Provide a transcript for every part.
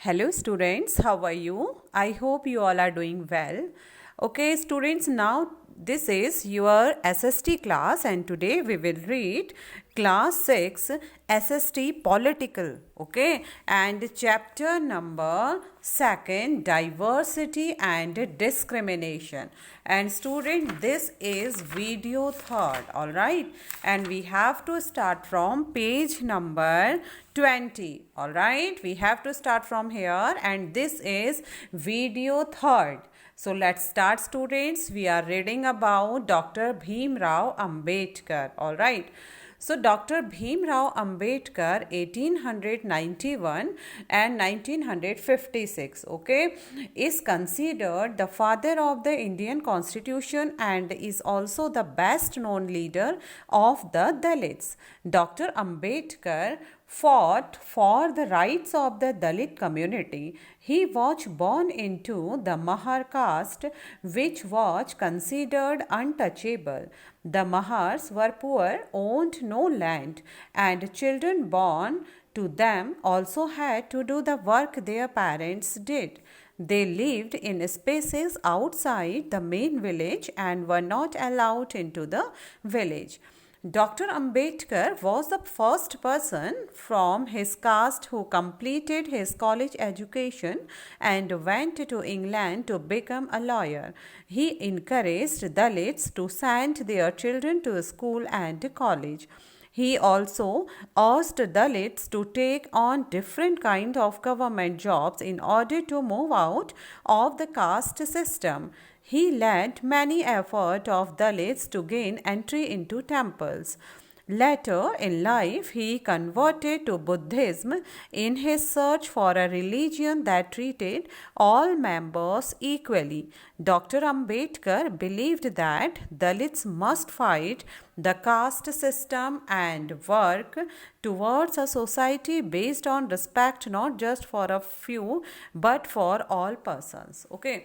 Hello students, how are you? I hope you all are doing well. Okay students, now this is your SST class and today we will read class 6 SST political, okay, and chapter number 2 diversity and discrimination. And student, this is video third, all right, and we have to start from page number 20, all right. We have to start from here and this is video third. So let's start students. We are reading about Dr. Bhim Rao Ambedkar, all right. So Dr. Bhim Rao Ambedkar 1891 and 1956, okay, is considered the father of the Indian Constitution and is also the best known leader of the Dalits. Dr. Ambedkar fought for the rights of the Dalit community. He was born into the Mahar caste, which was considered untouchable. The Mahars were poor, owned no land, and children born to them also had to do the work their parents did. They lived in spaces outside the main village and were not allowed into the village. Dr. Ambedkar was the first person from his caste who completed his college education and went to England to become a lawyer. He encouraged Dalits to send their children to school and college. He also asked Dalits to take on different kinds of government jobs in order to move out of the caste system. He led many efforts of Dalits to gain entry into temples. Later in life, he converted to Buddhism in his search for a religion that treated all members equally. Dr. Ambedkar believed that Dalits must fight the caste system and work towards a society based on respect not just for a few but for all persons. Okay.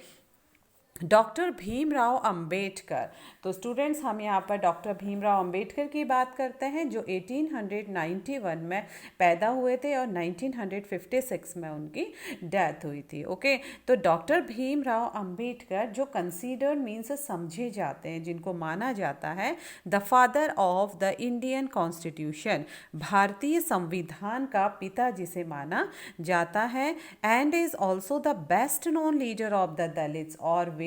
Doctor Bhimrao Ambedkar, तो students हम यहाँ पर doctor Bhimrao Ambedkar की बात करते हैं जो 1891 में पैदा हुए थे और 1956 में उनकी डेथ हुई थी। ओके, तो डॉक्टर भीमराव अंबेडकर जो कंसीडर्ड मीन्स समझे जाते हैं, जिनको माना जाता है the father of the Indian constitution, भारतीय संविधान का पिता जिसे माना जाता है, and is also the best known leader of the Dalits, और वे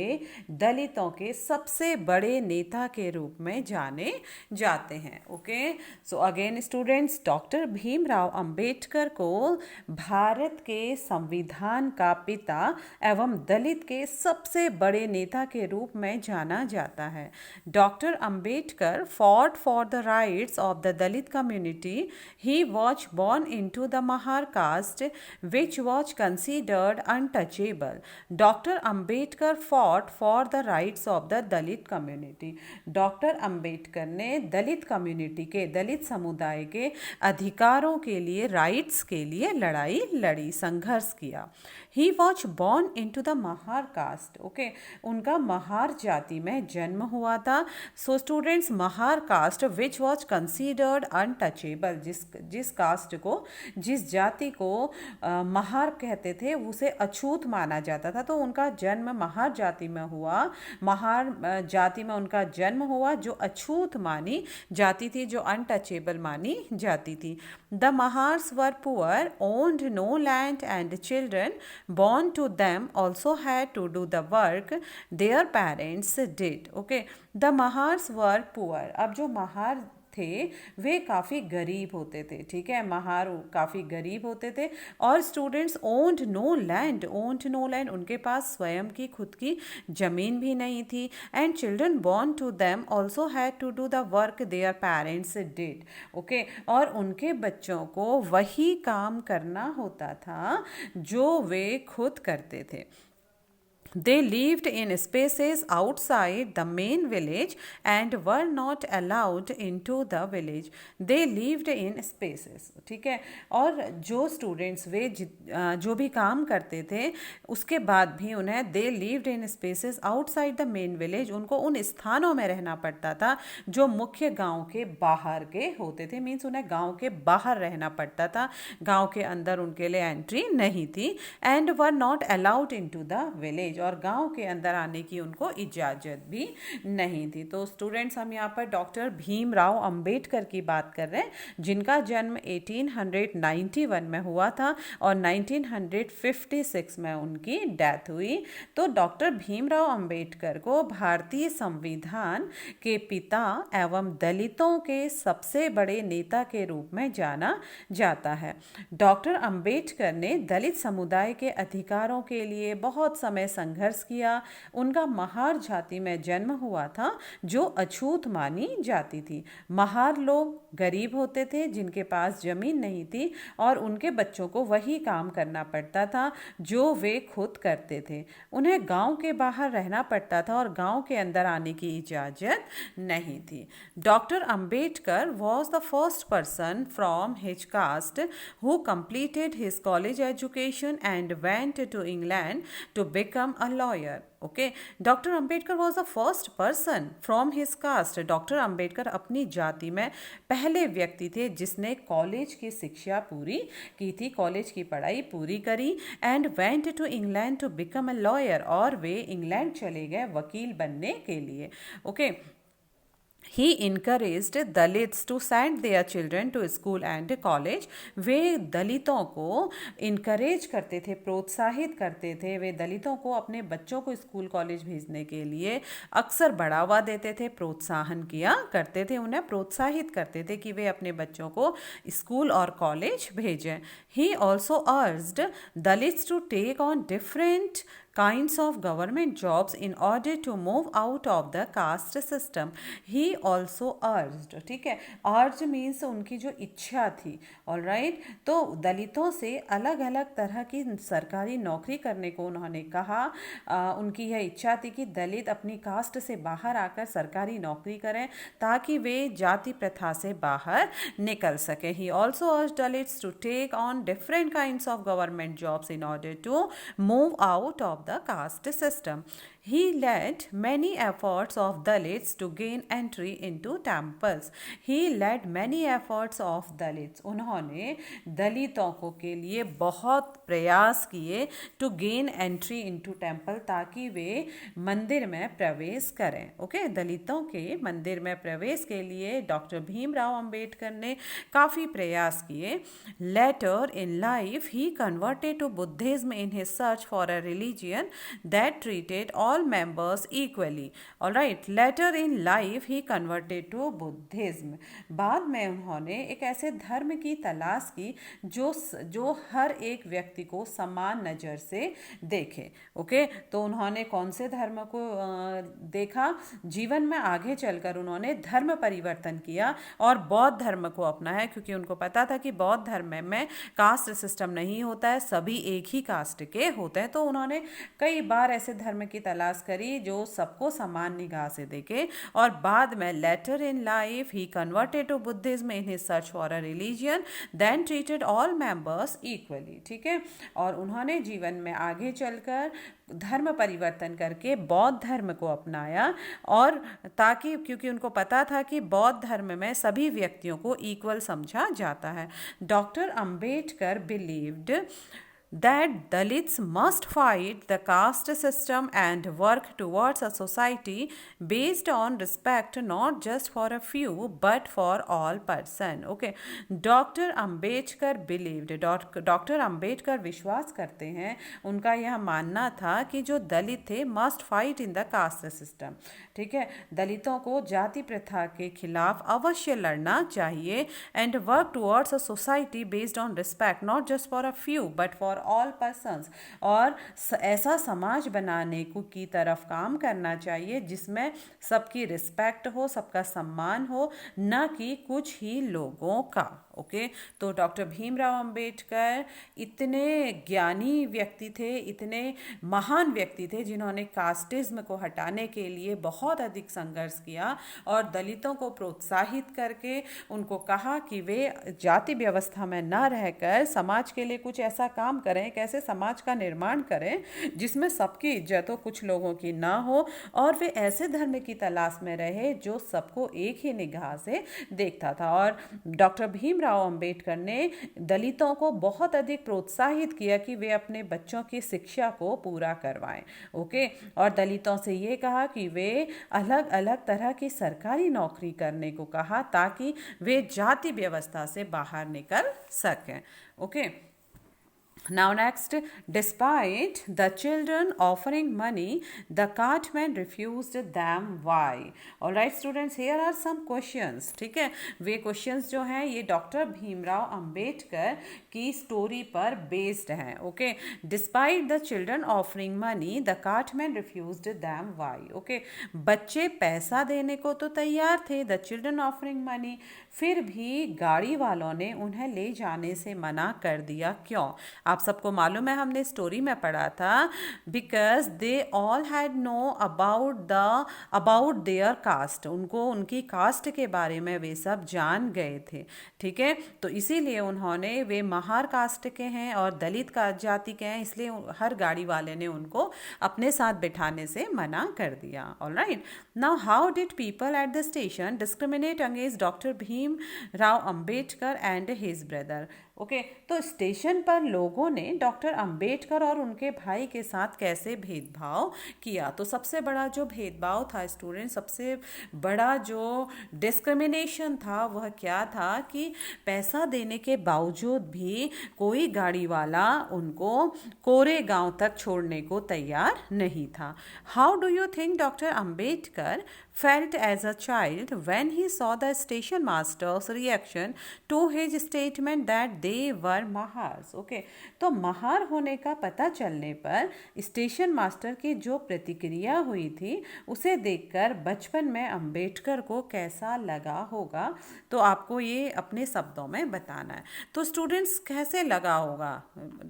दलितों के सबसे बड़े नेता के रूप में जाने जाते हैं। Okay, so again students, doctor Bhimrao Ambedkar को भारत के संविधान का पिता एवं दलित के सबसे बड़े नेता के रूप में जाना जाता है। Doctor Ambedkar fought for the rights of the Dalit community. He was born into the Mahar caste, which was considered untouchable. Dr. Ambedkar fought for the rights of the Dalit community. Doctor Ambedkar ने दलित community के, दलित समुदाय के अधिकारों के लिए, rights के लिए लड़ाई लड़ी, संघर्ष किया। He was born into the Mahar caste. Okay, उनका महार जाति में जन्म हुआ था। So students, Mahar caste which was considered untouchable, जिस कास्ट को, जिस जाति को महार कहते थे उसे अछूत माना जाता था, तो उनका जन्म महार जाति में हुआ। महार जाति में उनका जन्म हुआ जो अछूत मानी जाती थी, जो अनटचेबल मानी जाती थी। The Mahars were poor, owned no land and children born to them also had to do the work their parents did. Okay, the Mahars were poor. अब जो महार थे वे काफ़ी गरीब होते थे, ठीक है, महार काफ़ी गरीब होते थे। और students, owned no land, owned no land, उनके पास स्वयं की खुद की ज़मीन भी नहीं थी। And children born to them also had to do the work their parents did. Okay, और उनके बच्चों को वही काम करना होता था जो वे खुद करते थे। They lived in spaces outside the main village and were not allowed into the village. They lived in spaces. ठीक है, और जो स्टूडेंट्स जो भी काम करते थे उसके बाद भी उन्हें they lived in spaces outside the main village, उनको उन स्थानों में रहना पड़ता था जो मुख्य गांव के बाहर के होते थे। मीन्स उन्हें गांव के बाहर रहना पड़ता था, गांव के अंदर उनके लिए एंट्री नहीं थी। And were not allowed into the village, और गांव के अंदर आने की उनको इजाज़त भी नहीं थी। तो स्टूडेंट्स, हम यहाँ पर डॉक्टर भीमराव अंबेडकर की बात कर रहे हैं, जिनका जन्म 1891 में हुआ था और 1956 में उनकी डेथ हुई। तो डॉक्टर भीमराव अंबेडकर को भारतीय संविधान के पिता एवं दलितों के सबसे बड़े नेता के रूप में जाना जाता है। डॉक्टर अंबेडकर ने दलित समुदाय के अधिकारों के लिए बहुत समय संघर्ष किया। उनका महार जाति में जन्म हुआ था जो अछूत मानी जाती थी। महार लोग गरीब होते थे जिनके पास जमीन नहीं थी और उनके बच्चों को वही काम करना पड़ता था जो वे खुद करते थे। उन्हें गांव के बाहर रहना पड़ता था और गांव के अंदर आने की इजाज़त नहीं थी। Doctor Ambedkar was the first person from his cast who completed his college education and went to England to become a lawyer. Okay, Dr. Ambedkar was the first person from his caste. Doctor Ambedkar अपनी जाति में पहले व्यक्ति थे जिसने college की शिक्षा पूरी की थी, कॉलेज की पढ़ाई पूरी करी। And went to England to become a lawyer, और वे इंग्लैंड चले गए वकील बनने के लिए। Okay, He encouraged Dalits to send their children to school and college. वे दलितों को इनकरेज करते थे, प्रोत्साहित करते थे। वे दलितों को अपने बच्चों को स्कूल कॉलेज भेजने के लिए अक्सर बढ़ावा देते थे, प्रोत्साहन किया करते थे, उन्हें प्रोत्साहित करते थे कि वे अपने बच्चों को स्कूल और कॉलेज भेजें। He also urged Dalits to take on different kinds of government jobs in order to move out of the caste system. He also urged, ठीक है, urge means उनकी जो इच्छा थी, all right, तो दलितों से अलग अलग तरह की सरकारी नौकरी करने को उन्होंने कहा। उनकी यह इच्छा थी कि दलित अपनी कास्ट से बाहर आकर सरकारी नौकरी करें ताकि वे जाति प्रथा से बाहर निकल सकें। He also urged Dalits to take on different kinds of government jobs in order to move out of the caste system. He led many efforts of Dalits to gain entry into temples. He led many efforts of Dalits. उन्होंने दलितों को के लिए बहुत प्रयास किए to gain entry into temple, ताकि वे मंदिर में प्रवेश करें। ओके, दलितों के मंदिर में प्रवेश के लिए डॉक्टर भीमराव अंबेडकर ने काफ़ी प्रयास किए। Later in life, he converted to Buddhism in his search for a religion that treated all members equally. All right, later in life he converted to Buddhism. बाद में उन्होंने एक ऐसे धर्म की तलाश की जो हर एक व्यक्ति को समान नज़र से देखे। ओके, तो उन्होंने कौन से धर्म को देखा? जीवन में आगे चलकर उन्होंने धर्म परिवर्तन किया और बौद्ध धर्म को अपनाया, क्योंकि उनको पता था कि बौद्ध धर्म में कास्ट सिस्टम नहीं होता है, सभी एक ही कास्ट के होते हैं। तो उन्होंने कई बार ऐसे धर्म की तलाश करी जो सबको समान निगाह से देखे, और बाद में later in life he converted to Buddhism in his search for a religion then treated all members equally. ठीक है, और उन्होंने जीवन में आगे चलकर धर्म परिवर्तन करके बौद्ध धर्म को अपनाया, और ताकि क्योंकि उनको पता था कि बौद्ध धर्म में सभी व्यक्तियों को इक्वल समझा जाता है। Doctor Ambedkar believed that Dalits must fight the caste system and work towards a society based on respect not just for a few but for all person. Okay, Dr. Ambedkar believed, Dr. Ambedkar विश्वास करते हैं, उनका यह मानना था कि जो दलित थे must fight in the caste system. ठीक है, दलितों को जाति प्रथा के खिलाफ अवश्य लड़ना चाहिए and work towards a society based on respect not just for a few but for all persons, और ऐसा समाज बनाने की तरफ काम करना चाहिए जिसमें सबकी रिस्पेक्ट हो, सबका सम्मान हो, न कि कुछ ही लोगों का। ओके। तो डॉक्टर भीमराव अंबेडकर इतने ज्ञानी व्यक्ति थे, इतने महान व्यक्ति थे, जिन्होंने कास्टिज्म को हटाने के लिए बहुत अधिक संघर्ष किया और दलितों को प्रोत्साहित करके उनको कहा कि वे जाति व्यवस्था में न रहकर समाज के लिए कुछ ऐसा काम करें, कैसे समाज का निर्माण करें जिसमें सबकी इज्जत हो, कुछ लोगों की ना हो, और वे ऐसे धर्म की तलाश में रहे जो सबको एक ही निगाह से देखता था। और डॉक्टर भीमराव अंबेडकर ने दलितों को बहुत अधिक प्रोत्साहित किया कि वे अपने बच्चों की शिक्षा को पूरा करवाएं। ओके। और दलितों से ये कहा कि वे अलग अलग तरह की सरकारी नौकरी करने को कहा ताकि वे जाति व्यवस्था से बाहर निकल सकें। Okay. Now next, despite the children offering money, the cartman refused them. Why? All right students, here are some questions. ठीक है, वे questions जो हैं ये डॉक्टर भीमराव अंबेडकर की स्टोरी पर बेस्ड हैं। Okay. Despite the children offering money, the cartman refused them. Why? Okay. बच्चे पैसा देने को तो तैयार थे, the children offering money, फिर भी गाड़ी वालों ने उन्हें ले जाने से मना कर दिया। क्यों? आप सबको मालूम है, हमने स्टोरी में पढ़ा था, because they all had know about their caste, उनको उनकी कास्ट के बारे में वे सब जान गए थे। ठीक है, तो इसीलिए उन्होंने, वे महार कास्ट के हैं और दलित का जाति के हैं, इसलिए हर गाड़ी वाले ने उनको अपने साथ बिठाने से मना कर दिया। Alright, now how did people at the station discriminate against doctor Bhimrao Ambedkar and his brother? Okay. तो स्टेशन पर लोगों ने डॉक्टर अंबेडकर और उनके भाई के साथ कैसे भेदभाव किया? तो सबसे बड़ा जो भेदभाव था स्टूडेंट, सबसे बड़ा जो डिस्क्रिमिनेशन था वह क्या था कि पैसा देने के बावजूद भी कोई गाड़ी वाला उनको कोरे गांव तक छोड़ने को तैयार नहीं था। How do you think doctor Ambedkar felt as a child when he saw the station master's reaction to his statement that they were Mahars? Okay, तो महार होने का पता चलने पर स्टेशन मास्टर की जो प्रतिक्रिया हुई थी उसे देखकर बचपन में अंबेडकर को कैसा लगा होगा, तो आपको ये अपने शब्दों में बताना है। तो स्टूडेंट्स कैसे लगा होगा?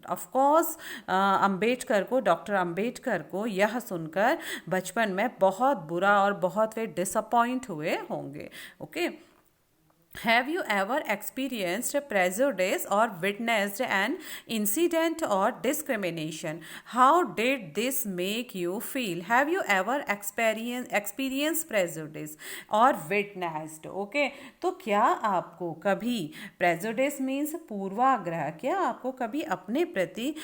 ऑफ कोर्स अंबेडकर को, डॉक्टर अंबेडकर को यह सुनकर बचपन में बहुत बुरा और बहुत डिसअपॉइंट हुए होंगे। Okay. Have you ever experienced prejudice or witnessed an incident or discrimination? How did this make you feel? Have you ever experienced prejudice or witnessed? Okay, तो क्या आपको कभी, prejudice means पूर्वाग्रह, क्या आपको कभी अपने प्रति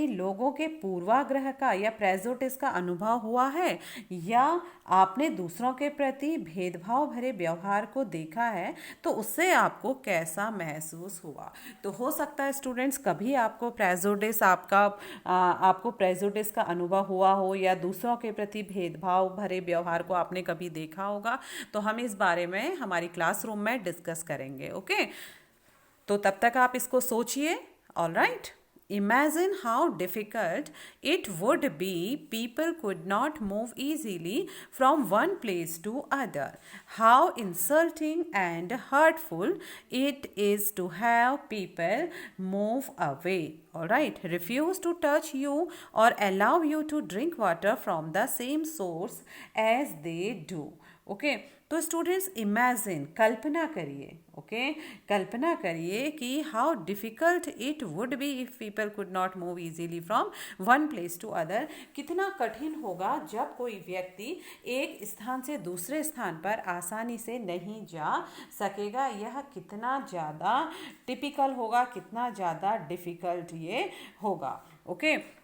लोगों के पूर्वाग्रह का या prejudice का अनुभव हुआ है, या आपने दूसरों के प्रति भेदभाव भरे व्यवहार को देखा है, तो उससे आपको कैसा महसूस हुआ? तो हो सकता है स्टूडेंट्स कभी आपको प्रेजुडिस का अनुभव हुआ हो या दूसरों के प्रति भेदभाव भरे व्यवहार को आपने कभी देखा होगा। तो हम इस बारे में हमारी क्लासरूम में डिस्कस करेंगे। ओके, तो तब तक आप इसको सोचिए। Alright, imagine how difficult it would be. People could not move easily from one place to other. How insulting and hurtful it is to have people move away. Alright, refuse to touch you or allow you to drink water from the same source as they do. Okay, तो students imagine, कल्पना करिए, okay, कल्पना करिए कि how difficult it would be if people could not move easily from one place to other. कितना कठिन होगा जब कोई व्यक्ति एक स्थान से दूसरे स्थान पर आसानी से नहीं जा सकेगा। यह कितना ज़्यादा टिपिकल होगा, कितना ज़्यादा डिफ़िकल्ट ये होगा। Okay,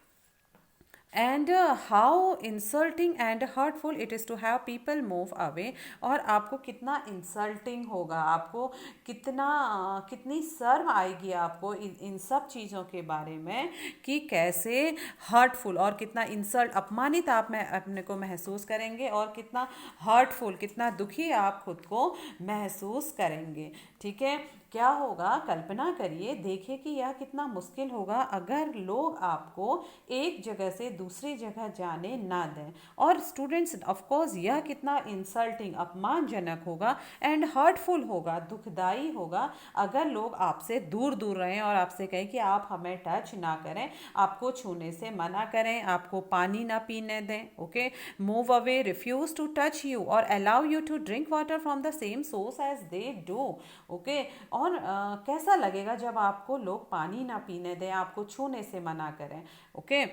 and how insulting and hurtful it is to have people move away. और आपको कितना इंसल्टिंग होगा, आपको कितनी शर्म आएगी आपको इन सब चीज़ों के बारे में कि कैसे हर्टफुल और कितना इंसल्ट, अपमानित आप में अपने को महसूस करेंगे और कितना हर्टफुल, कितना दुखी आप खुद को महसूस करेंगे। ठीक है, क्या होगा, कल्पना करिए, देखिए कि यह कितना मुश्किल होगा अगर लोग आपको एक जगह से दूसरी जगह जाने ना दें। और स्टूडेंट्स ऑफ कोर्स यह कितना इंसल्टिंग, अपमानजनक होगा एंड हर्टफुल होगा, दुखदाई होगा अगर लोग आपसे दूर दूर रहें और आपसे कहें कि आप हमें टच ना करें, आपको छूने से मना करें, आपको पानी ना पीने दें। Okay, move away, refuse to touch you और allow you to drink water from the same source as they do. Okay, और कैसा लगेगा जब आपको लोग पानी ना पीने दें, आपको छूने से मना करें। Okay,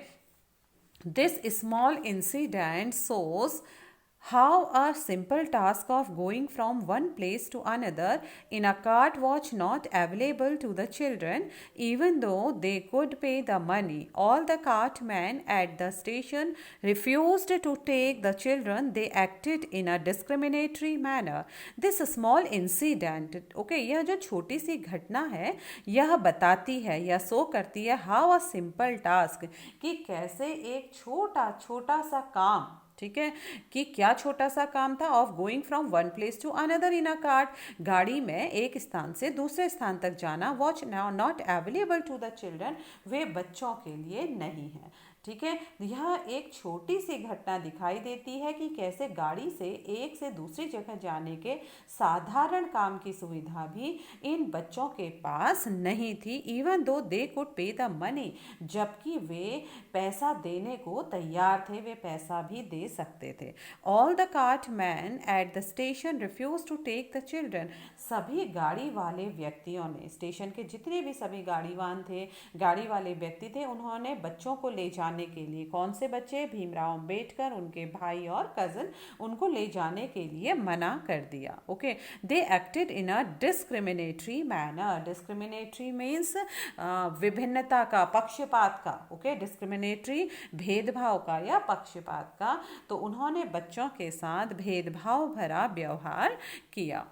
this small incident shows how a simple task of going from one place to another in a cart was not available to the children, even though they could pay the money. All the cartmen at the station refused to take the children. They acted in a discriminatory manner. This small incident, okay, यह जो छोटी सी घटना है यह बताती है, यह show करती है हाउ अ सिंपल टास्क, कि कैसे एक छोटा छोटा सा काम, ठीक है, कि क्या छोटा सा काम था, of going from one place to another in a cart, गाड़ी में एक स्थान से दूसरे स्थान तक जाना, watch now not available to the children, वे बच्चों के लिए नहीं है। ठीक है, यह एक छोटी सी घटना दिखाई देती है कि कैसे गाड़ी से एक से दूसरी जगह जाने के साधारण काम की सुविधा भी इन बच्चों के पास नहीं थी, इवन दो दे कुड पे द मनी, जबकि वे पैसा देने को तैयार थे, वे पैसा भी दे सकते थे। All the cart man at the station refuse to take the children, सभी गाड़ी वाले व्यक्तियों ने, स्टेशन के जितने भी सभी गाड़ीवान थे, गाड़ी वाले व्यक्ति थे, उन्होंने बच्चों को ले जाने के लिए, कौन से बच्चे, भीमराव अंबेडकर, उनके भाई और कजन, उनको ले जाने के लिए मना कर दिया। Okay, they acted in a discriminatory manner, discriminatory means विभिन्नता का, पक्षपात का। ओके, डिस्क्रिमिनेटरी भेदभाव का या पक्षपात का, तो उन्होंने बच्चों के साथ भेदभाव भरा व्यवहार किया।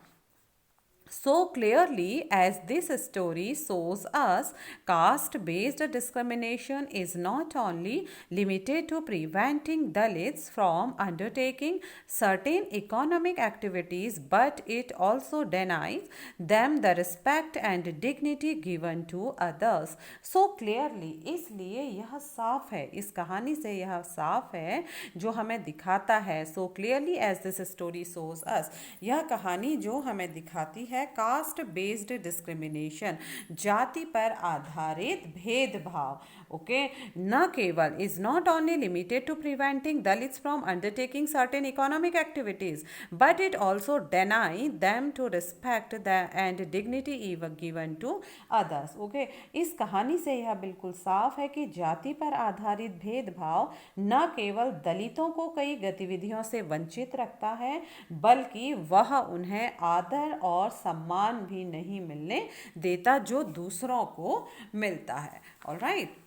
So clearly, as this story shows us, caste-based discrimination is not only limited to preventing Dalits from undertaking certain economic activities, but it also denies them the respect and dignity given to others. So clearly, इसलिए यह साफ है, इस कहानी से यह साफ है जो हमें दिखाता है। So clearly, as this story shows us, यह कहानी जो हमें दिखाती है कास्ट बेस्ड डिस्क्रिमिनेशन, जाति पर आधारित भेदभाव। ओके, न केवल is not only limited to preventing Dalits from undertaking certain economic activities, but it also deny them to respect and dignity given to others. Okay, इस कहानी से यह बिल्कुल साफ है कि जाति पर आधारित भेदभाव न केवल दलितों को कई गतिविधियों से वंचित रखता है, बल्कि वह उन्हें आदर और सम्मान भी नहीं मिलने देता जो दूसरों को मिलता है। Alright,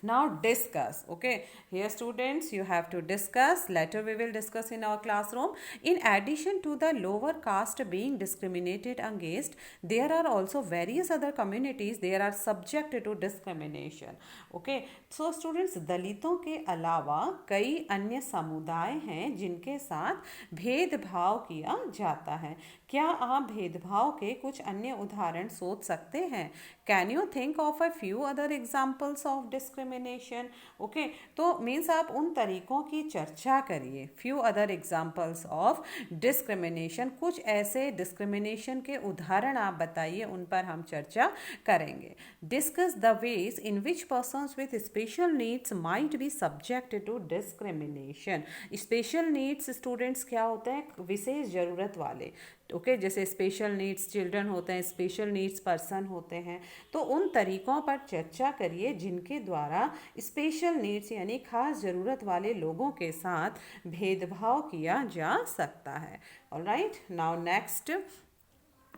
now discuss. Okay, here students you have to discuss, later we will discuss in our classroom. In addition to the lower caste being discriminated against, there are also various other communities they are subject to discrimination. Okay, so students, दलितों के अलावा कई अन्य समुदाय हैं जिनके साथ भेदभाव किया जाता है। क्या आप भेदभाव के कुछ अन्य उदाहरण सोच सकते हैं? Can you think of a few other examples of discrimination? Okay, तो मीन्स आप उन तरीकों की चर्चा करिए, few other examples of discrimination, कुछ ऐसे डिस्क्रिमिनेशन के उदाहरण आप बताइए, उन पर हम चर्चा करेंगे। Discuss the ways in which persons with special needs might be subject to discrimination. Special needs students क्या होते हैं? विशेष जरूरत वाले। ओके, जैसे स्पेशल नीड्स चिल्ड्रन होते हैं, स्पेशल नीड्स पर्सन होते हैं, तो उन तरीकों पर चर्चा करिए जिनके द्वारा स्पेशल नीड्स यानी खास ज़रूरत वाले लोगों के साथ भेदभाव किया जा सकता है। Alright, now next,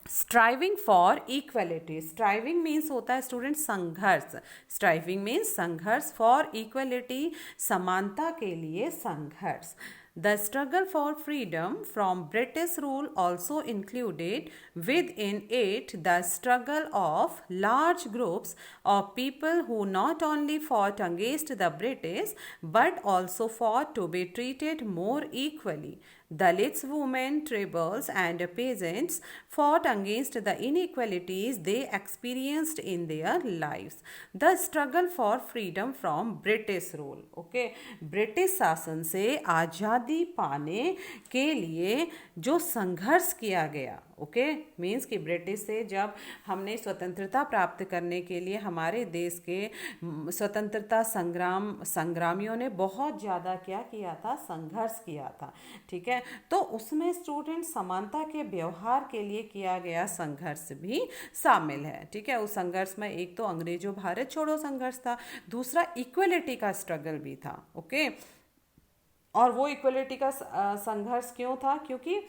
striving for equality. Striving means होता है स्टूडेंट संघर्ष, स्ट्राइविंग मीन्स संघर्ष, फॉर इक्वलिटी समानता के लिए संघर्ष। The struggle for freedom from British rule also included within it the struggle of large groups of people who not only fought against the British but also fought to be treated more equally. Dalits, women, tribals, and peasants fought against the inequalities they experienced in their lives. The struggle for freedom from British rule. Okay, British शासन से आज़ादी पाने के लिए जो संघर्ष किया गया, ओके, मीन्स कि ब्रिटिश से जब हमने स्वतंत्रता प्राप्त करने के लिए हमारे देश के स्वतंत्रता संग्रामियों ने बहुत ज़्यादा क्या किया था, संघर्ष किया था, ठीक है। तो उसमें स्टूडेंट समानता के व्यवहार के लिए किया गया संघर्ष भी शामिल है, ठीक है। उस संघर्ष में एक तो अंग्रेजों भारत छोड़ो संघर्ष था, दूसरा इक्वलिटी का स्ट्रगल भी था, ओके। और वो इक्वलिटी का संघर्ष क्यों था, क्योंकि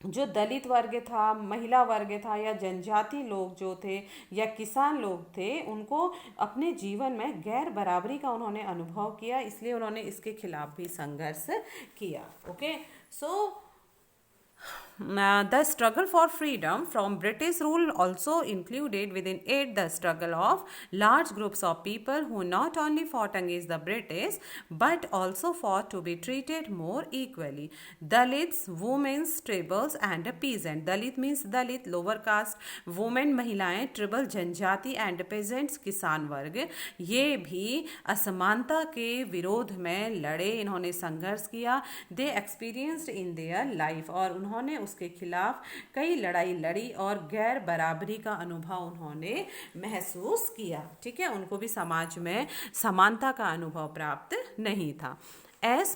जो दलित वर्ग था, महिला वर्ग था, या जनजाति लोग जो थे, या किसान लोग थे, उनको अपने जीवन में गैर बराबरी का उन्होंने अनुभव किया, इसलिए उन्होंने इसके खिलाफ भी संघर्ष किया, okay. So the struggle for freedom from British rule also included within it the struggle of large groups of people who not only fought against the British but also fought to be treated more equally. Dalits, women, tribals and peasants. Dalit means Dalit, lower caste. Women, महिलाएं, tribal, जनजाति and peasants, किसान वर्ग, ये भी असमानता के विरोध में लड़े, इन्होंने संघर्ष किया. They experienced in their life, और उन्होंने उसके खिलाफ कई लड़ाई लड़ी और गैर बराबरी का अनुभव उन्होंने महसूस किया, ठीक है। उनको भी समाज में समानता का अनुभव प्राप्त नहीं था. As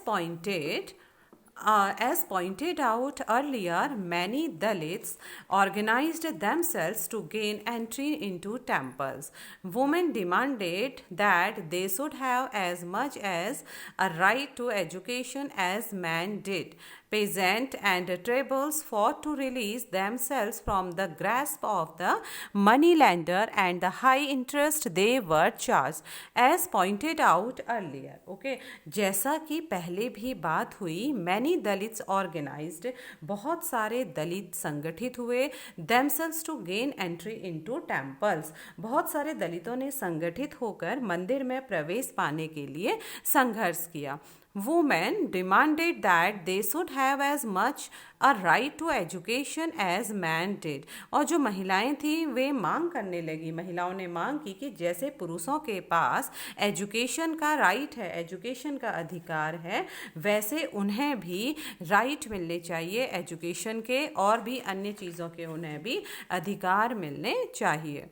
pointed out earlier, many Dalits organized themselves to gain entry into temples. Women demanded that they should have as much as a right to education as men did. Peasants and tribals fought to release themselves from the grasp of the moneylender and the high interest they were charged, as pointed out earlier. Okay, जैसा कि पहले भी बात हुई, many Dalits organized, बहुत सारे दलित संगठित हुए, themselves to gain entry into temples, बहुत सारे दलितों ने संगठित होकर मंदिर में प्रवेश पाने के लिए संघर्ष किया. Women demanded that they should have as much a right to education as men did. और जो महिलाएं थी वे मांग करने लगी, महिलाओं ने मांग की कि जैसे पुरुषों के पास एजुकेशन का राइट है, एजुकेशन का अधिकार है, वैसे उन्हें भी राइट मिलने चाहिए एजुकेशन के, और भी अन्य चीज़ों के उन्हें भी अधिकार मिलने चाहिए.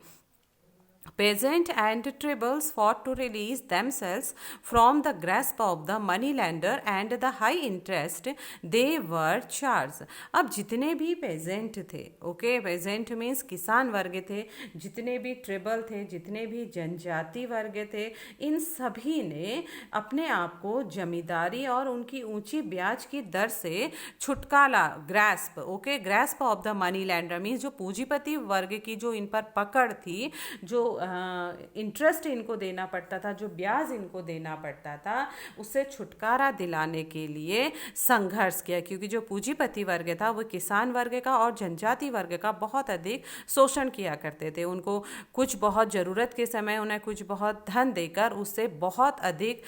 Peasants and tribals fought to release themselves from the grasp of the moneylender and the high interest they were charged. अब जितने भी पेजेंट थे, ओके, पेजेंट मीन्स किसान वर्ग थे, जितने भी ट्रिबल थे, जितने भी जनजाति वर्ग थे, इन सभी ने अपने आप को जमींदारी और उनकी ऊंची ब्याज की दर से छुटकारा, grasp, okay, grasp of the money lender means जो पूंजीपति वर्ग की जो इन पर पकड़ थी, जो इंटरेस्ट इनको देना पड़ता था, जो ब्याज इनको देना पड़ता था, उससे छुटकारा दिलाने के लिए संघर्ष किया, क्योंकि जो पूंजीपति वर्ग था वो किसान वर्ग का और जनजाति वर्ग का बहुत अधिक शोषण किया करते थे. उनको कुछ बहुत ज़रूरत के समय उन्हें कुछ बहुत धन देकर उससे बहुत अधिक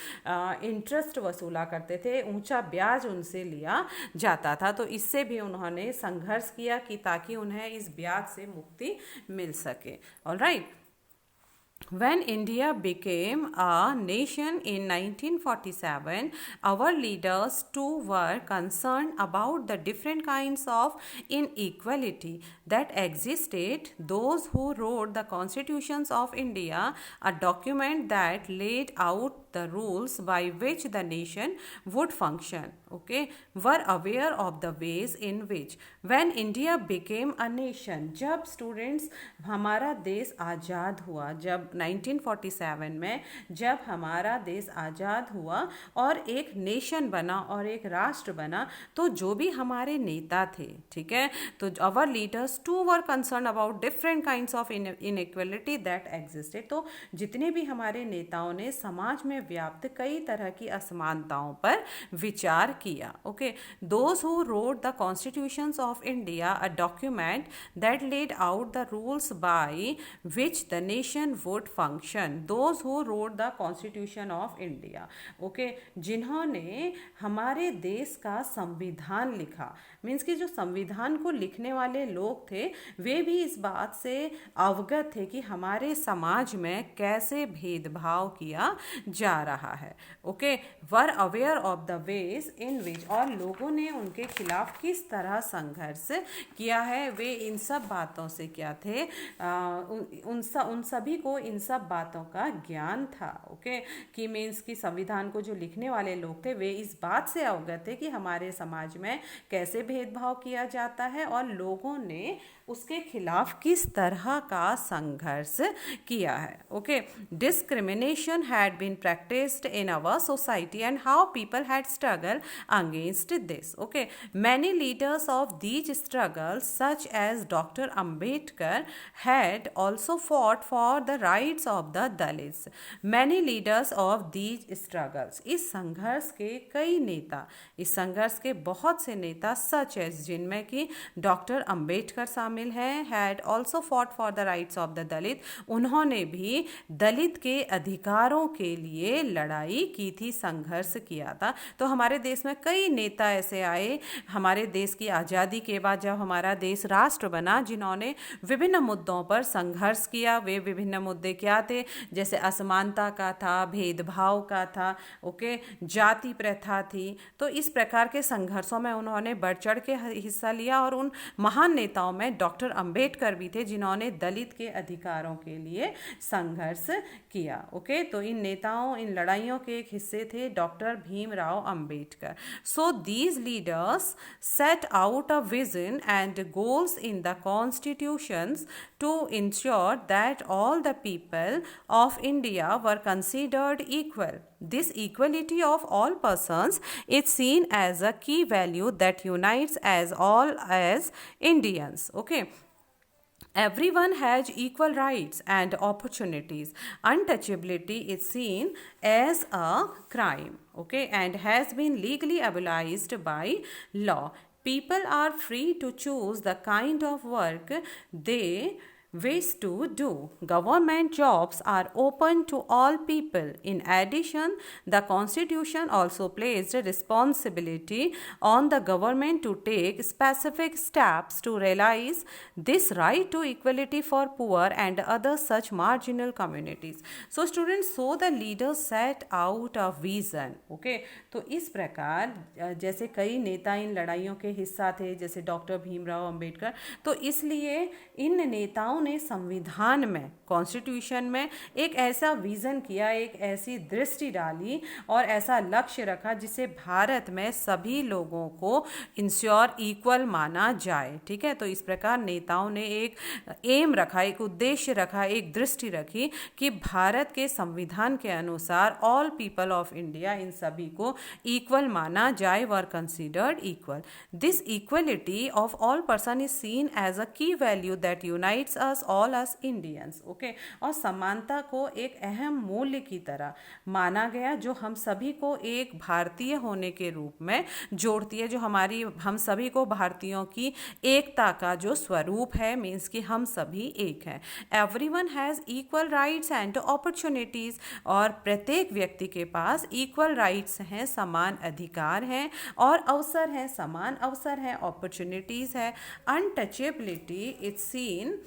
इंटरेस्ट वसूला करते थे, ऊंचा ब्याज उनसे लिया जाता था. तो इससे भी उन्होंने संघर्ष किया कि ताकि उन्हें इस ब्याज से मुक्ति मिल सके. Alright. When India became a nation in 1947, our leaders too were concerned about the different kinds of inequality that existed. Those who wrote the constitutions of India, a document that laid out the rules by which the nation would function, okay, were aware of the ways in which when India became a nation, जब students हमारा देश आज़ाद हुआ, जब 1947 में जब हमारा देश आज़ाद हुआ और एक नेशन बना और एक राष्ट्र बना, तो जो भी हमारे नेता थे, ठीक है, तो our leaders too were concern about different kinds of inequality that existed. तो जितने भी हमारे नेताओं ने समाज में व्याप्त कई तरह की असमानताओं पर विचार किया. Okay, those who wrote the constitutions of India, a document that laid out the rules by which the nation would function. Those who wrote the constitution of India. Okay, जिन्होंने हमारे देश का संविधान लिखा, मीन्स कि जो संविधान को लिखने वाले लोग थे वे भी इस बात से अवगत थे कि हमारे समाज में कैसे भेदभाव किया जा रहा है. Okay, were aware of the ways in which, और लोगों ने उनके खिलाफ किस तरह संघर्ष किया है, वे इन सब बातों से क्या थे, उन सभी को इन सब बातों का ज्ञान था. ओके, कि मीन्स कि संविधान को जो लिखने वाले लोग थे वे इस बात से अवगत थे कि हमारे समाज में कैसे भेदभाव किया जाता है और लोगों ने उसके खिलाफ किस तरह का संघर्ष किया है. Okay, discrimination had been practised in our society and how people had struggle against this. Okay, many leaders of these struggles such as doctor Ambedkar had also fought for the rights of the Dalits. Many leaders of these struggles, इस संघर्ष के कई नेता, इस संघर्ष के बहुत से नेता सच एज, जिनमें कि डॉक्टर अंबेडकर शामिल हैं, had also fought for the rights of the Dalit, उन्होंने भी दलित के अधिकारों के लिए लड़ाई की थी, संघर्ष किया था. तो हमारे देश में कई नेता ऐसे आए हमारे देश की आज़ादी के बाद, जब हमारा देश राष्ट्र बना, जिन्होंने विभिन्न मुद्दों पर संघर्ष किया. वे विभिन्न मुद्दे क्या थे, जैसे असमानता का था, भेदभाव का था, ओके, जाति प्रथा थी. तो इस प्रकार के संघर्षों में उन्होंने बढ़ चढ़ के हिस्सा लिया और उन महान नेताओं में डॉक्टर अंबेडकर भी थे, जिन्होंने दलित के अधिकारों के लिए संघर्ष किया. ओके, तो इन नेताओं, इन लड़ाइयों के एक हिस्से थे doctor Bhimrao Ambedkar. So these leaders set out a vision and goals in the constitutions to ensure that all the people of India were considered equal. This equality of all persons is seen as a key value that unites as all as Indians. Okay. Everyone has equal rights and opportunities. Untouchability is seen as a crime, okay, and has been legally abolished by law. People are free to choose the kind of work they wish to do. Government jobs are open to all people. In addition, the Constitution also placed a responsibility on the government to take specific steps to realize this right to equality for poor and other such marginal communities. So students, so the leaders set out a vision. Okay, तो इस प्रकार जैसे कई नेता इन लड़ाइयों के हिस्सा थे, जैसे डॉक्टर भीमराव अंबेडकर, तो इसलिए इन नेताओं ने संविधान में, कॉन्स्टिट्यूशन में एक ऐसा विजन किया, एक ऐसी दृष्टि डाली और ऐसा लक्ष्य रखा जिसे भारत में सभी लोगों को इंश्योर इक्वल माना जाए. ठीक है, तो इस प्रकार नेताओं ने एक एम रखा, एक उद्देश्य रखा, एक दृष्टि रखी कि भारत के संविधान के अनुसार ऑल पीपल ऑफ इंडिया, इन सभी को इक्वल माना जाए, were considered equal. This equality of all person is seen as a key value that unites us all us Indians. Okay, और समानता को एक अहम मूल्य की तरह माना गया जो हम सभी को एक भारतीय होने के रूप में जोड़ती है, जो हम सभी को भारतीयों की एकता का जो स्वरूप है, मीन्स कि हम सभी एक हैं. Everyone has equal rights and opportunities, और प्रत्येक व्यक्ति के पास इक्वल राइट्स हैं, समान अधिकार हैं और अवसर हैं, समान अवसर हैं, अपॉर्चुनिटीज़ है. Untouchability is seen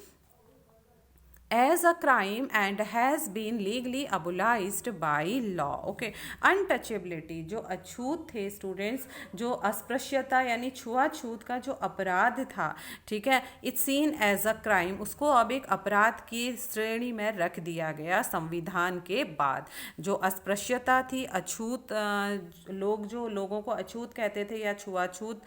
as a crime and has been legally abolished by law. Okay, untouchability, जो अछूत थे स्टूडेंट्स, जो अस्पृश्यता यानी छुआछूत का जो अपराध था, ठीक है, it's seen as a crime, उसको अब एक अपराध की श्रेणी में रख दिया गया संविधान के बाद. जो अस्पृश्यता थी, अछूत लोग, जो लोगों को अछूत कहते थे या छुआछूत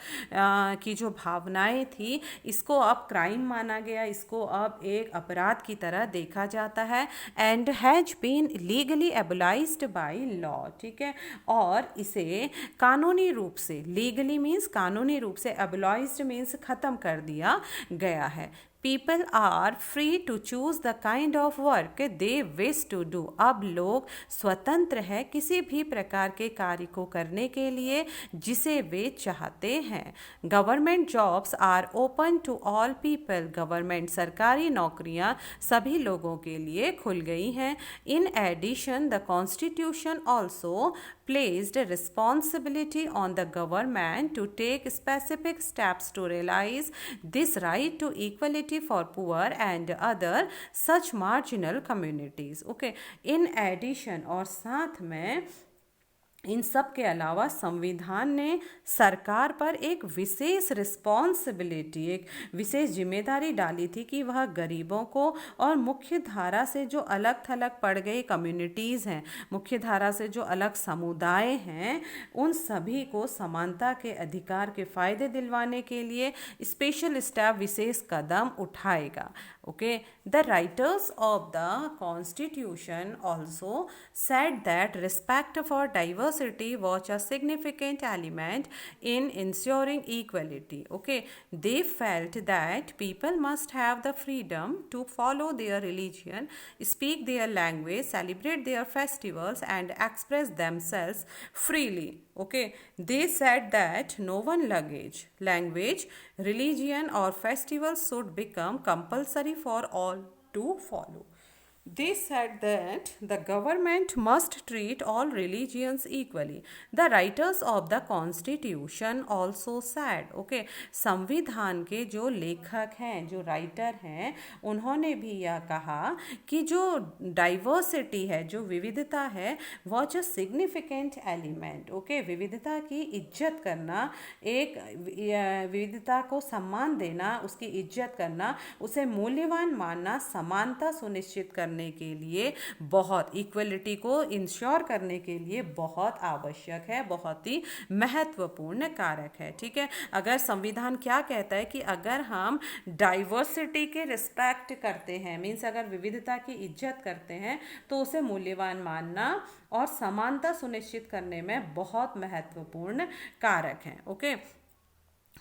की जो भावनाएं थी, इसको अब क्राइम माना गया, इसको अब एक अपराध की तरह देखा जाता है. And has been legally abolished by law. ठीक है, और इसे कानूनी रूप से, लीगली मीन्स कानूनी रूप से, एबोलाइज्ड मीन्स खत्म कर दिया गया है. People are free to choose the kind of work they wish to do. अब लोग स्वतंत्र है किसी भी प्रकार के कार्य को करने के लिए जिसे वे चाहते हैं। Government jobs are open to all people. Government सरकारी नौकरियां सभी लोगों के लिए खुल गई हैं। In addition the constitution also placed responsibility on the government to take specific steps to realize this right to equality for poor and other such marginal communities. Okay, in addition और साथ में इन सब के अलावा संविधान ने सरकार पर एक विशेष रिस्पॉन्सिबिलिटी, एक विशेष जिम्मेदारी डाली थी कि वह गरीबों को और मुख्य धारा से जो अलग थलग पड़ गई कम्युनिटीज़ हैं, मुख्य धारा से जो अलग समुदाय हैं, उन सभी को समानता के अधिकार के फ़ायदे दिलवाने के लिए स्पेशल स्टेप, विशेष कदम उठाएगा। Okay, the writers of the Constitution also said that respect for diversity was a significant element in ensuring equality. Okay, they felt that people must have the freedom to follow their religion, speak their language, celebrate their festivals, and express themselves freely. Okay, they said that no one language, religion, or festivals should become compulsory for all to follow. They said that the government must treat all religions equally. The writers of the Constitution also said, okay, संविधान के जो लेखक हैं, जो writer हैं, उन्होंने भी यह कहा कि जो डाइवर्सिटी है, जो विविधता है, was a significant element. Okay, विविधता की इज्जत करना, एक विविधता को सम्मान देना, उसकी इज्जत करना, उसे मूल्यवान मानना, समानता सुनिश्चित करना के लिए बहुत, इक्वलिटी को इंश्योर करने के लिए बहुत आवश्यक है, बहुत ही महत्वपूर्ण कारक है। ठीक है, अगर संविधान क्या कहता है कि अगर हम डाइवर्सिटी के रिस्पेक्ट करते हैं, मीन्स अगर विविधता की इज्जत करते हैं, तो उसे मूल्यवान मानना और समानता सुनिश्चित करने में बहुत महत्वपूर्ण कारक है। Okay,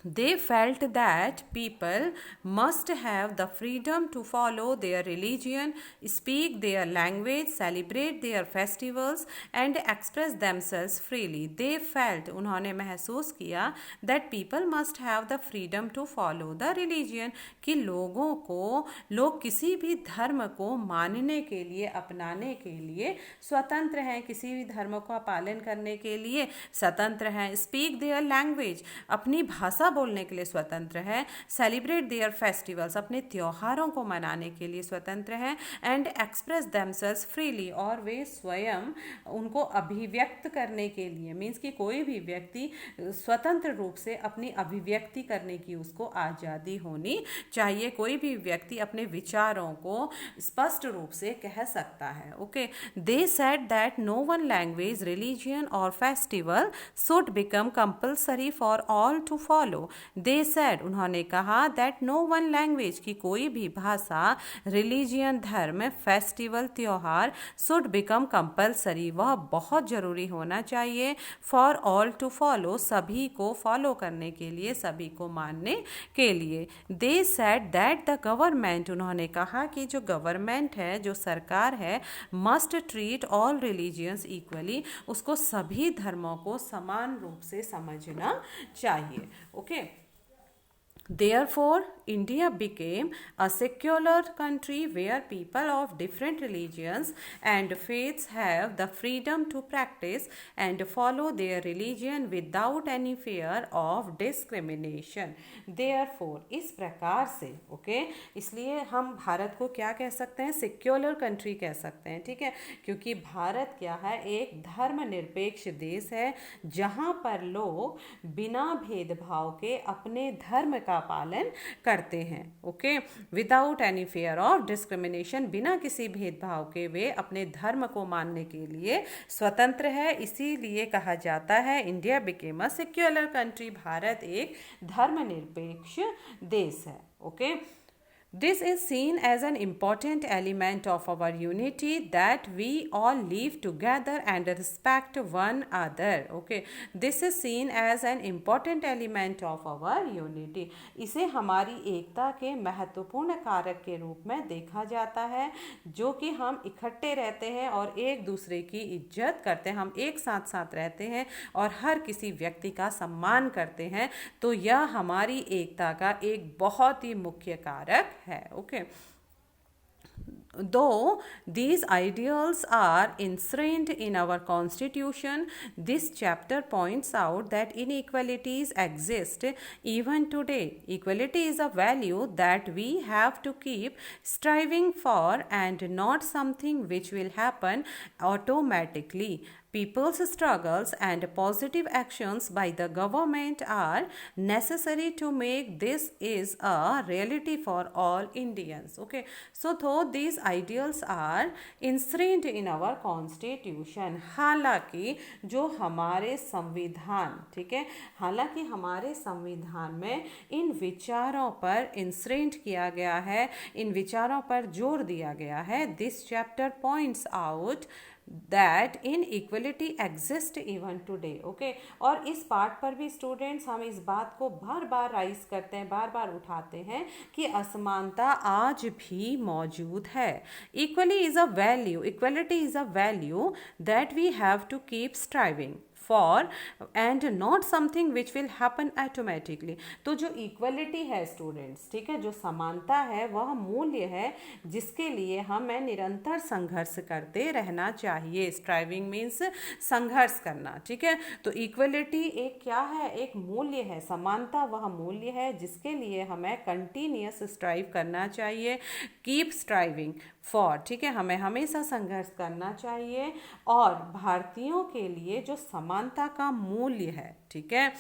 They felt that people must have the freedom to follow their religion, speak their language, celebrate their festivals, and express themselves freely. They felt, उन्होंने महसूस किया, that people must have the freedom to follow the religion, कि लोग किसी भी धर्म को मानने के लिए, अपनाने के लिए स्वतंत्र हैं, किसी भी धर्म का पालन करने के लिए स्वतंत्र हैं। Speak their language, अपनी भाषा बोलने के लिए स्वतंत्र है। सेलिब्रेट देयर फेस्टिवल्स, अपने त्योहारों को मनाने के लिए स्वतंत्र हैं। एंड एक्सप्रेस देमसेल्व्स फ्रीली, और वे स्वयं उनको अभिव्यक्त करने के लिए, मीन्स कि कोई भी व्यक्ति स्वतंत्र रूप से अपनी अभिव्यक्ति करने की उसको आज़ादी होनी चाहिए। कोई भी व्यक्ति अपने विचारों को स्पष्ट रूप से कह सकता है। Okay, they said that no one language, religion और festival should become compulsory for all to follow. They said, उन्होंने कहा, दैट नो वन लैंग्वेज, की कोई भी भाषा, रिलीजियन, धर्म, फेस्टिवल, त्योहार, शुड बिकम कंपल्सरी, वह बहुत ज़रूरी होना चाहिए, फॉर ऑल टू फॉलो, सभी को फॉलो करने के लिए, सभी को मानने के लिए। दे सेड दैट द गवर्नमेंट, उन्होंने कहा कि जो गवर्नमेंट है, जो सरकार है, must treat all religions equally, उसको सभी धर्मों को समान रूप से समझना चाहिए। Okay, Therefore, India became a secular country where people of different religions and faiths have the freedom to practice and follow their religion without any fear of discrimination. Therefore, इस प्रकार से, ओके, इसलिए हम भारत को क्या कह सकते हैं? सेक्युलर कंट्री कह सकते हैं। ठीक है, क्योंकि भारत क्या है? एक धर्मनिरपेक्ष देश है, जहाँ पर लोग बिना भेदभाव के अपने धर्म का पालन करते हैं। Okay, without any fear of discrimination, बिना किसी भेदभाव के वे अपने धर्म को मानने के लिए स्वतंत्र है। इसीलिए कहा जाता है India became a secular country, Bharat एक धर्मनिरपेक्ष देश है। Okay, This is seen as an important element of our unity, that we all live together and respect one another. Okay, this is seen as an important element of our unity. इसे हमारी एकता के महत्वपूर्ण कारक के रूप में देखा जाता है, जो कि हम इकट्ठे रहते हैं और एक दूसरे की इज्जत करते हैं, हम एक साथ साथ रहते हैं और हर किसी व्यक्ति का सम्मान करते हैं। तो यह हमारी एकता का एक बहुत ही मुख्य कारक है। Okay, though these ideals are enshrined in our constitution, this chapter points out that inequalities exist even today. Equality is a value that we have to keep striving for and not something which will happen automatically. People's struggles and positive actions by the government are necessary to make this is a reality for all Indians. Okay, so though these ideals are enshrined in our constitution, हालांकि जो हमारे संविधान, ठीक है, हालांकि हमारे संविधान में इन विचारों पर enshrined किया गया है, इन विचारों पर जोर दिया गया है, this chapter points out that inequality exists even today. Okay, और इस पार्ट पर भी स्टूडेंट्स हम इस बात को बार बार राइज करते हैं, बार बार उठाते हैं कि असमानता आज भी मौजूद है. Equality is a value that we have to keep striving for and not something which will happen automatically. तो जो इक्वलिटी है स्टूडेंट्स, ठीक है, जो समानता है, वह मूल्य है जिसके लिए हमें निरंतर संघर्ष करते रहना चाहिए. स्ट्राइविंग मीन्स संघर्ष करना, ठीक है. तो इक्वलिटी एक क्या है, एक मूल्य है. समानता वह मूल्य है जिसके लिए हमें कंटिन्यूअस स्ट्राइव करना चाहिए. कीप स्ट्राइविंग फॉर, ठीक है, हमें हमेशा संघर्ष करना चाहिए. और भारतीयों के लिए जो समानता का मूल्य है, ठीक है,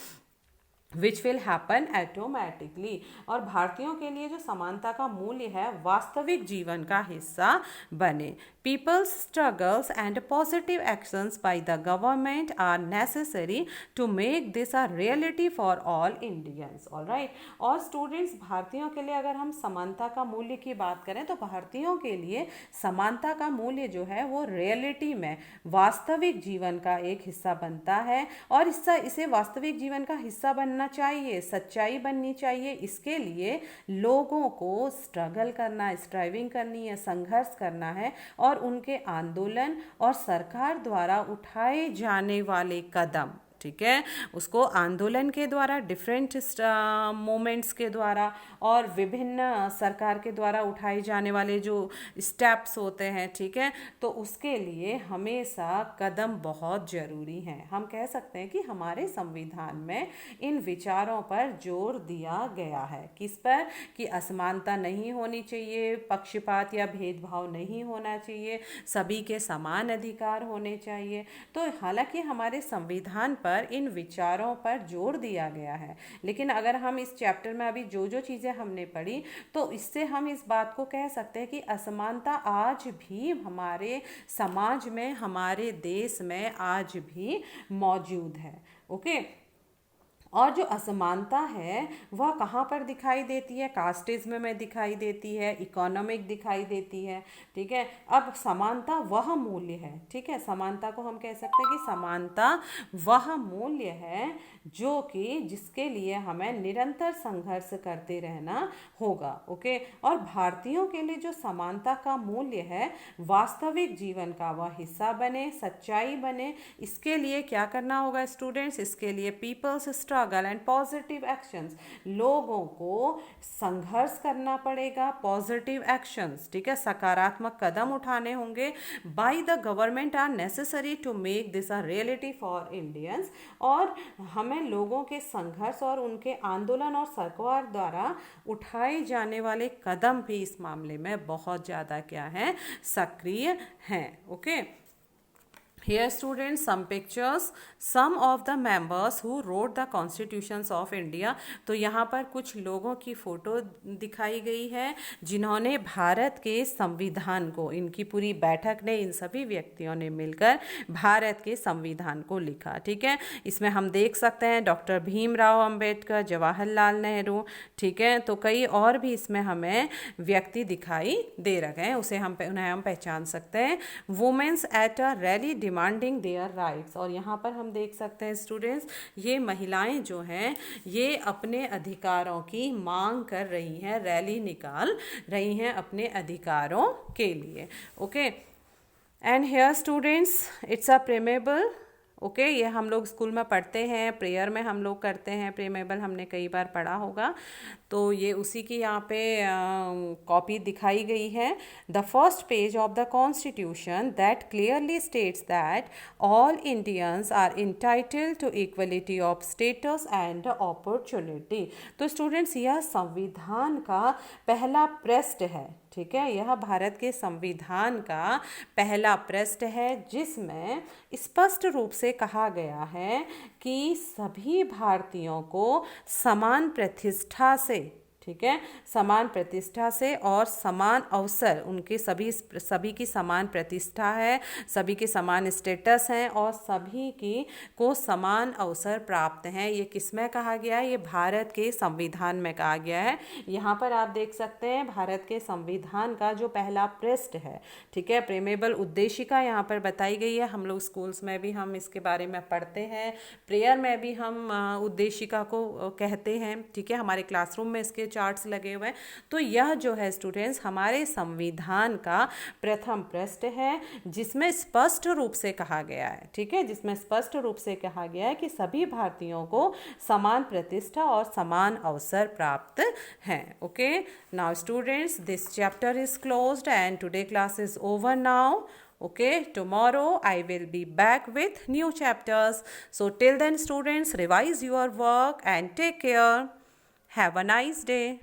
विच विल हैपन ऑटोमेटिकली, और भारतीयों के लिए जो समानता का मूल्य है वास्तविक जीवन का हिस्सा बने. People's struggles and positive actions by the government are necessary to make this a reality for all Indians. All right, और स्टूडेंट्स भारतीयों के लिए अगर हम समानता का मूल्य की बात करें तो भारतीयों के लिए समानता का मूल्य जो है वो रियलिटी में वास्तविक जीवन का एक हिस्सा बनता है. और इसे वास्तविक जीवन का हिस्सा बनना चाहिए, सच्चाई बननी चाहिए. इसके लिए लोगों को स्ट्रगल करना, स्ट्राइविंग करनी है, संघर्ष करना है. और उनके आंदोलन और सरकार द्वारा उठाए जाने वाले कदम, ठीक है, उसको आंदोलन के द्वारा, डिफरेंट मोमेंट्स के द्वारा और विभिन्न सरकार के द्वारा उठाए जाने वाले जो स्टेप्स होते हैं, ठीक है, तो उसके लिए हमेशा कदम बहुत ज़रूरी हैं. हम कह सकते हैं कि हमारे संविधान में इन विचारों पर जोर दिया गया है. किस पर? कि असमानता नहीं होनी चाहिए, पक्षपात या भेदभाव नहीं होना चाहिए, सभी के समान अधिकार होने चाहिए. तो हालांकि हमारे संविधान पर इन विचारों पर जोर दिया गया है, लेकिन अगर हम इस चैप्टर में अभी जो जो चीज़ें हमने पढ़ी तो इससे हम इस बात को कह सकते हैं कि असमानता आज भी हमारे समाज में, हमारे देश में आज भी मौजूद है. ओके, और जो असमानता है वह कहाँ पर दिखाई देती है? कास्टिज्म में दिखाई देती है, इकोनॉमिक दिखाई देती है, ठीक है. अब समानता वह मूल्य है, ठीक है, समानता को हम कह सकते हैं कि समानता वह मूल्य है जो कि जिसके लिए हमें निरंतर संघर्ष करते रहना होगा. ओके, और भारतीयों के लिए जो समानता का मूल्य है वास्तविक जीवन का वह हिस्सा बने, सच्चाई बने, इसके लिए क्या करना होगा स्टूडेंट्स? इसके लिए people's struggle and positive actions, लोगों को संघर्ष करना पड़ेगा, पॉजिटिव एक्शंस, ठीक है, सकारात्मक कदम उठाने होंगे. By the government are necessary to make this a reality for Indians, और हमें लोगों के संघर्ष और उनके आंदोलन और सरकार द्वारा उठाए जाने वाले कदम भी इस मामले में बहुत ज़्यादा क्या है, सक्रिय हैं. Okay, Here students, some pictures, some of the members who wrote the constitutions of India. तो यहाँ पर कुछ लोगों की फ़ोटो दिखाई गई है जिन्होंने भारत के संविधान को, इनकी पूरी बैठक ने, इन सभी व्यक्तियों ने मिलकर भारत के संविधान को लिखा। ठीक है, इसमें हम देख सकते हैं डॉक्टर भीमराव अंबेडकर, जवाहरलाल नेहरू, ठीक है, तो कई और भी इसमें हमें व्यक्ति दिखाई दे रहे हैं, उन्हें हम पहचान सकते हैं। Women's at a rally demanding their rights, और यहाँ पर हम देख सकते हैं स्टूडेंट्स, ये महिलाएं जो हैं ये अपने अधिकारों की मांग कर रही हैं, रैली निकाल रही हैं अपने अधिकारों के लिए। Okay, and here students, it's a preamble. Okay, ये हम लोग स्कूल में पढ़ते हैं, प्रेयर में हम लोग करते हैं, प्रेमेबल हमने कई बार पढ़ा होगा, तो ये उसी की यहाँ पे कॉपी दिखाई गई है। The first page of the constitution that clearly states that all Indians are entitled to equality of status and opportunity. तो स्टूडेंट्स, यह संविधान का पहला पृष्ठ है। ठीक है, यह भारत के संविधान का पहला पृष्ठ है जिसमें स्पष्ट रूप से कहा गया है कि सभी भारतीयों को समान प्रतिष्ठा से, ठीक है, समान प्रतिष्ठा से और समान अवसर, उनके सभी की समान प्रतिष्ठा है, सभी के समान स्टेटस हैं और सभी की को समान अवसर प्राप्त हैं। ये किस में कहा गया है? ये भारत के संविधान में कहा गया है। यहाँ पर आप देख सकते हैं भारत के संविधान का जो पहला पृष्ठ है, ठीक है, प्रेमेबल उद्देशिका यहाँ पर बताई गई है। हम लोग स्कूल्स में भी हम इसके बारे में पढ़ते हैं, प्रेयर में भी हम उद्देशिका को कहते हैं। ठीक है, हमारे क्लासरूम में इसके चार्ट्स लगे हुए हैं। तो यह जो है स्टूडेंट्स हमारे संविधान का प्रथम पृष्ठ है जिसमें स्पष्ट रूप से कहा गया है, ठीक है, जिसमें स्पष्ट रूप से कहा गया है कि सभी भारतीयों को समान प्रतिष्ठा और समान अवसर प्राप्त हैं। Okay, now students, this chapter is closed end today class is over now. Okay, tomorrow I will be back with new chapters. So till then students, revise your work and take care. Have a nice day.